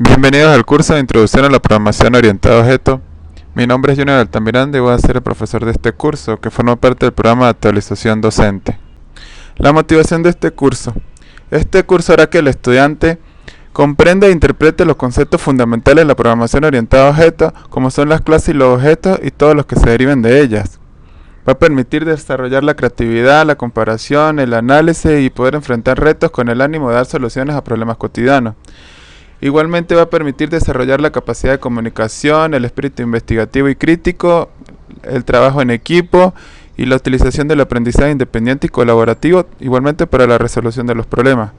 Bienvenidos al curso de Introducción a la Programación Orientada a Objetos. Mi nombre es Junior Altamiranda y voy a ser el profesor de este curso, que forma parte del programa de actualización docente. La motivación de este curso. Este curso hará que el estudiante comprenda e interprete los conceptos fundamentales de la programación orientada a objetos, como son las clases y los objetos y todos los que se deriven de ellas. Va a permitir desarrollar la creatividad, la comparación, el análisis y poder enfrentar retos con el ánimo de dar soluciones a problemas cotidianos. Igualmente va a permitir desarrollar la capacidad de comunicación, el espíritu investigativo y crítico, el trabajo en equipo y la utilización del aprendizaje independiente y colaborativo, igualmente para la resolución de los problemas.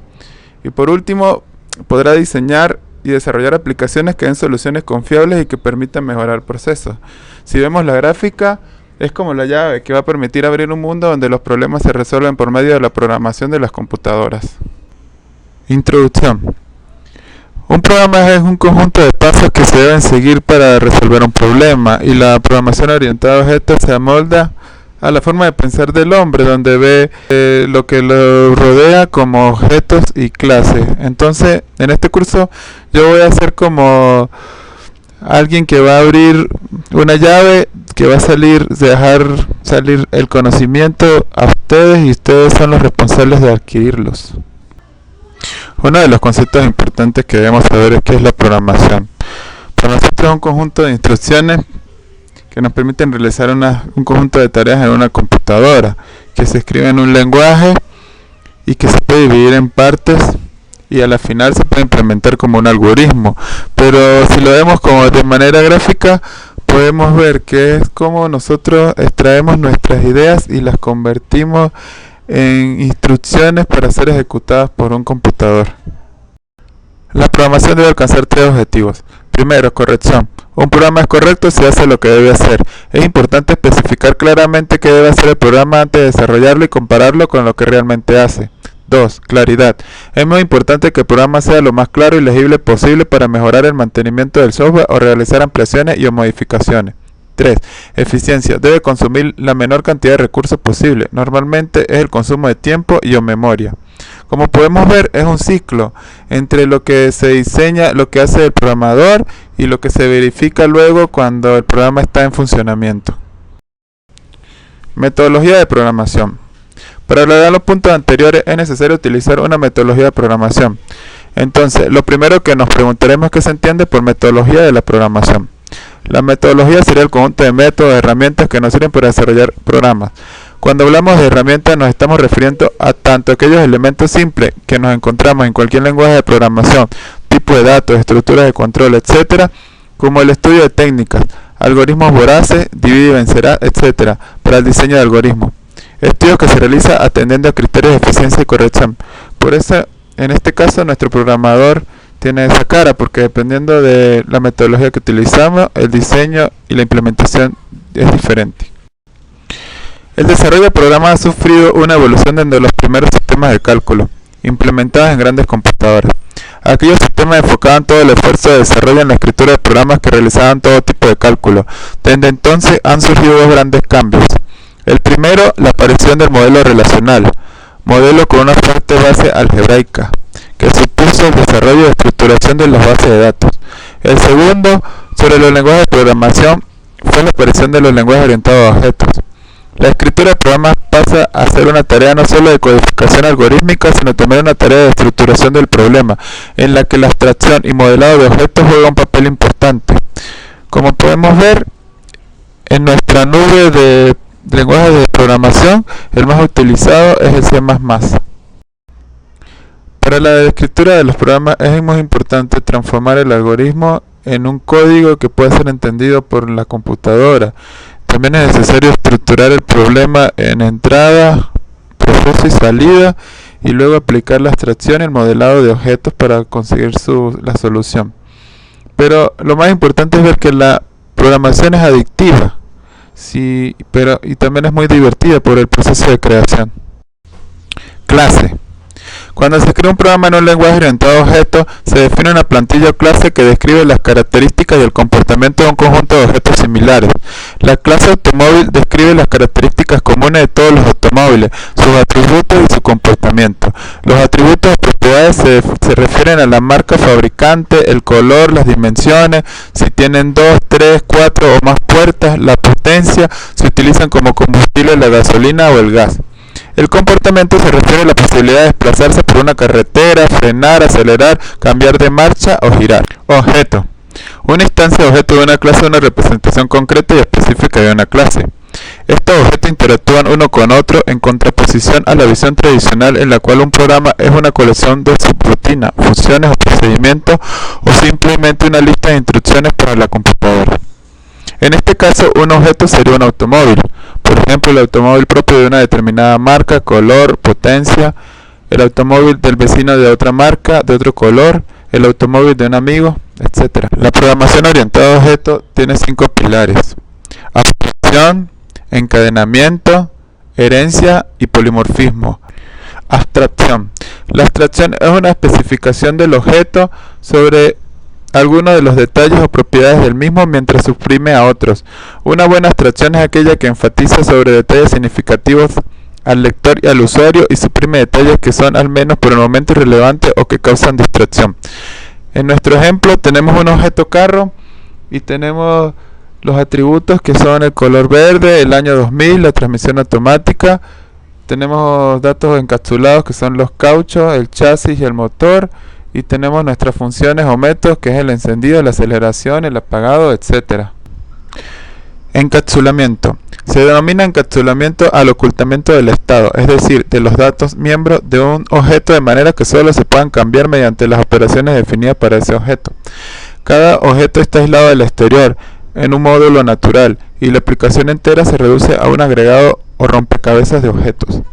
Y por último, podrá diseñar y desarrollar aplicaciones que den soluciones confiables y que permitan mejorar procesos. Si vemos la gráfica, es como la llave que va a permitir abrir un mundo donde los problemas se resuelven por medio de la programación de las computadoras. Introducción. Un programa es un conjunto de pasos que se deben seguir para resolver un problema, y la programación orientada a objetos se amolda a la forma de pensar del hombre, donde ve lo que lo rodea como objetos y clases. Entonces, en este curso yo voy a ser como alguien que va a abrir una llave que va a dejar salir el conocimiento a ustedes, y ustedes son los responsables de adquirirlos. Uno de los conceptos importantes que debemos saber es qué es la programación. Para nosotros es un conjunto de instrucciones que nos permiten realizar un conjunto de tareas en una computadora, que se escribe en un lenguaje y que se puede dividir en partes, y a la final se puede implementar como un algoritmo. Pero si lo vemos como de manera gráfica, podemos ver que es como nosotros extraemos nuestras ideas y las convertimos en instrucciones para ser ejecutadas por un computador. La programación debe alcanzar tres objetivos. Primero, corrección. Un programa es correcto si hace lo que debe hacer. Es importante especificar claramente qué debe hacer el programa antes de desarrollarlo y compararlo con lo que realmente hace. 2. Claridad. Es muy importante que el programa sea lo más claro y legible posible para mejorar el mantenimiento del software o realizar ampliaciones y modificaciones. 3. Eficiencia. Debe consumir la menor cantidad de recursos posible. Normalmente es el consumo de tiempo y o memoria. Como podemos ver, es un ciclo entre lo que se diseña, lo que hace el programador, y lo que se verifica luego cuando el programa está en funcionamiento. Metodología de programación. Para lograr los puntos anteriores es necesario utilizar una metodología de programación. Entonces, lo primero que nos preguntaremos es qué se entiende por metodología de la programación. La metodología sería el conjunto de métodos, herramientas que nos sirven para desarrollar programas. Cuando hablamos de herramientas nos estamos refiriendo a tanto aquellos elementos simples que nos encontramos en cualquier lenguaje de programación, tipo de datos, estructuras de control, etc., como el estudio de técnicas, algoritmos voraces, divide y vencerá, etc., para el diseño de algoritmos. Estudios que se realiza atendiendo a criterios de eficiencia y corrección. Por eso, en este caso, nuestro programador tiene esa cara, porque dependiendo de la metodología que utilizamos, el diseño y la implementación es diferente. El desarrollo de programas ha sufrido una evolución desde los primeros sistemas de cálculo, implementados en grandes computadoras. Aquellos sistemas enfocaban todo el esfuerzo de desarrollo en la escritura de programas que realizaban todo tipo de cálculo. Desde entonces han surgido dos grandes cambios. El primero, la aparición del modelo relacional, modelo con una fuerte base algebraica, que supuso el desarrollo y estructuración de las bases de datos. El segundo, sobre los lenguajes de programación, fue la aparición de los lenguajes orientados a objetos. La escritura de programas pasa a ser una tarea no solo de codificación algorítmica, sino también una tarea de estructuración del problema, en la que la abstracción y modelado de objetos juega un papel importante. Como podemos ver, en nuestra nube de lenguajes de programación, el más utilizado es el C++. Para la escritura de los programas es muy importante transformar el algoritmo en un código que pueda ser entendido por la computadora. También es necesario estructurar el problema en entrada, proceso y salida, y luego aplicar la abstracción y el modelado de objetos para conseguir la solución. Pero lo más importante es ver que la programación es adictiva, y también es muy divertida por el proceso de creación. Clase. Cuando se crea un programa en un lenguaje orientado a objetos, se define una plantilla o clase que describe las características y el comportamiento de un conjunto de objetos similares. La clase automóvil describe las características comunes de todos los automóviles, sus atributos y su comportamiento. Los atributos o propiedades se refieren a la marca fabricante, el color, las dimensiones, si tienen 2, 3, 4 o más puertas, la potencia, si utilizan como combustible la gasolina o el gas. El comportamiento se refiere a la posibilidad de desplazarse por una carretera, frenar, acelerar, cambiar de marcha o girar. Objeto. Una instancia de objeto de una clase es una representación concreta y específica de una clase. Estos objetos interactúan uno con otro en contraposición a la visión tradicional en la cual un programa es una colección de subrutinas, funciones o procedimientos o simplemente una lista de instrucciones para la computadora. En este caso, un objeto sería un automóvil. Por ejemplo, el automóvil propio de una determinada marca, color, potencia, el automóvil del vecino de otra marca, de otro color, el automóvil de un amigo, etc. La programación orientada a objetos tiene 5 pilares: abstracción, encadenamiento, herencia y polimorfismo. Abstracción. La abstracción es una especificación del objeto sobre algunos de los detalles o propiedades del mismo mientras suprime a otros. Una buena abstracción es aquella que enfatiza sobre detalles significativos al lector y al usuario y suprime detalles que son al menos por el momento irrelevantes o que causan distracción. En nuestro ejemplo tenemos un objeto carro y tenemos los atributos que son el color verde, el año 2000, la transmisión automática. Tenemos datos encapsulados que son los cauchos, el chasis y el motor. Y tenemos nuestras funciones o métodos, que es el encendido, la aceleración, el apagado, etc. Encapsulamiento. Se denomina encapsulamiento al ocultamiento del estado, es decir, de los datos miembros de un objeto de manera que solo se puedan cambiar mediante las operaciones definidas para ese objeto. Cada objeto está aislado del exterior en un módulo natural y la aplicación entera se reduce a un agregado o rompecabezas de objetos.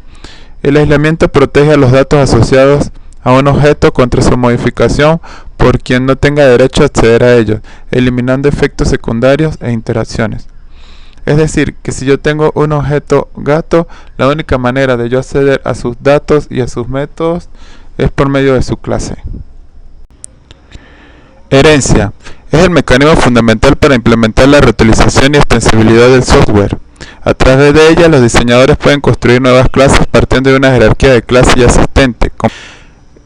El aislamiento protege a los datos asociados a un objeto contra su modificación por quien no tenga derecho a acceder a ellos, eliminando efectos secundarios e interacciones. Es decir, que si yo tengo un objeto gato, la única manera de yo acceder a sus datos y a sus métodos es por medio de su clase. Herencia. Es el mecanismo fundamental para implementar la reutilización y extensibilidad del software. A través de ella, los diseñadores pueden construir nuevas clases partiendo de una jerarquía de clases ya existente.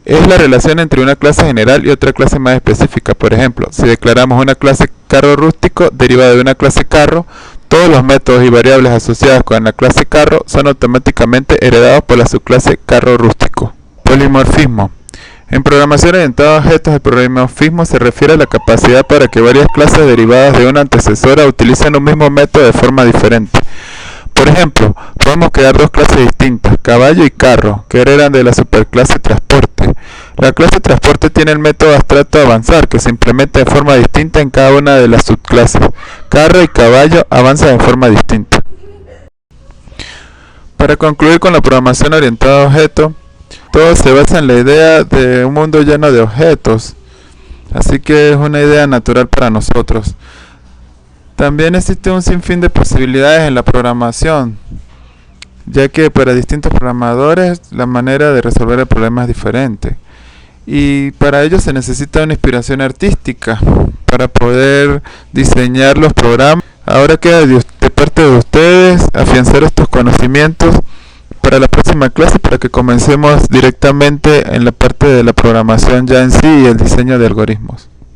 Es la relación entre una clase general y otra clase más específica. Por ejemplo, si declaramos una clase carro rústico derivada de una clase carro, todos los métodos y variables asociados con la clase carro son automáticamente heredados por la subclase carro rústico. Polimorfismo. En programación orientada a objetos, el polimorfismo se refiere a la capacidad para que varias clases derivadas de una antecesora utilicen un mismo método de forma diferente. Por ejemplo, podemos crear dos clases distintas, caballo y carro, que heredan de la superclase transporte. La clase transporte tiene el método abstracto avanzar, que se implementa de forma distinta en cada una de las subclases. Carro y caballo avanzan de forma distinta. Para concluir con la programación orientada a objetos, todo se basa en la idea de un mundo lleno de objetos, así que es una idea natural para nosotros. También existe un sinfín de posibilidades en la programación, ya que para distintos programadores la manera de resolver el problema es diferente. Y para ello se necesita una inspiración artística para poder diseñar los programas. Ahora queda de parte de ustedes afianzar estos conocimientos para la próxima clase, para que comencemos directamente en la parte de la programación ya en sí y el diseño de algoritmos.